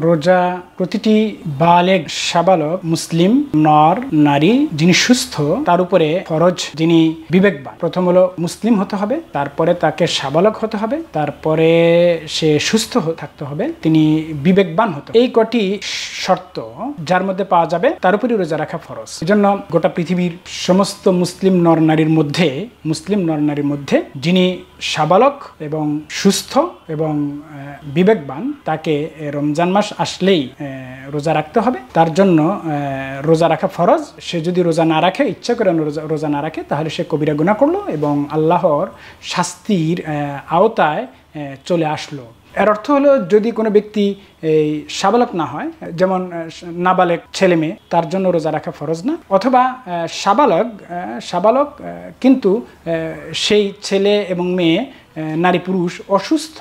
রোজা প্রতিটি বালেগ সাবালক মুসলিম নর নারী যিনি সুস্থ তার উপরে ফরজ, যিনি বিবেকবান। প্রথম হলো মুসলিম হতে হবে, তারপরে তাকে সাবালক হতে হবে, তারপরে সে সুস্থ থাকতে হবে, তিনি বিবেকবান হতে হবে। এই কটি শর্ত যার মধ্যে পাওয়া যাবে তার উপরই রোজা রাখা ফরজ। এজন্য গোটা পৃথিবীর সমস্ত মুসলিম নর নারীর মধ্যে যিনি সাবালক এবং সুস্থ এবং বিবেকবান তাকে রমজান মাস আসলেই রোজা রাখতে হবে। তার জন্য রোজা রাখা ফরজ। সে যদি রোজা না রাখে, ইচ্ছা করে রোজা না রাখে, তাহলে সে কবিরা গুনাহ করলো এবং আল্লাহর শাস্তির আওতায় চলে আসলো। এর অর্থ হলো যদি কোনো ব্যক্তি এই সাবালক না হয়, যেমন নাবালেক ছেলে মেয়ে, তার জন্য রোজা রাখা ফরজ না। অথবা সাবালক কিন্তু সেই ছেলে এবং মেয়ে নারী পুরুষ অসুস্থ,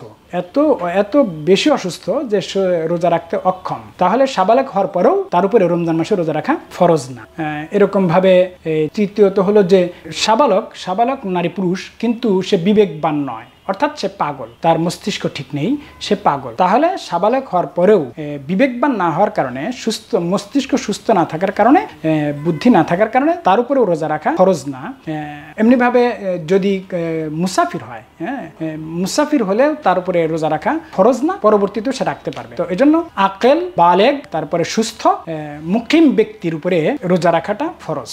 এত বেশি অসুস্থ যে সে রোজা রাখতে অক্ষম, তাহলে সাবালক হওয়ার পরেও তার উপরে রমজান মাসে রোজা রাখা ফরজ না। এরকম ভাবে তৃতীয়ত হলো যে সাবালক নারী পুরুষ কিন্তু সে বিবেকবান নয়, অর্থাৎ সে পাগল, তার মস্তিষ্ক ঠিক নেই, সে পাগল। তাহলে সাবালক হওয়ার পরেও বিবেকবান না হওয়ার কারণে, মস্তিষ্ক সুস্থ না থাকার কারণে, বুদ্ধি না থাকার কারণে তার উপরেও রোজা রাখা ফরজ না। এমনিভাবে যদি মুসাফির হয়, মুসাফির হলেও তার উপরে রোজা রাখা ফরজ না, পরবর্তীতে সে রাখতে পারবে। তো এজন্য আকেল, বালেগ, তারপরে সুস্থ মুকিম ব্যক্তির উপরে রোজা রাখাটা ফরজ।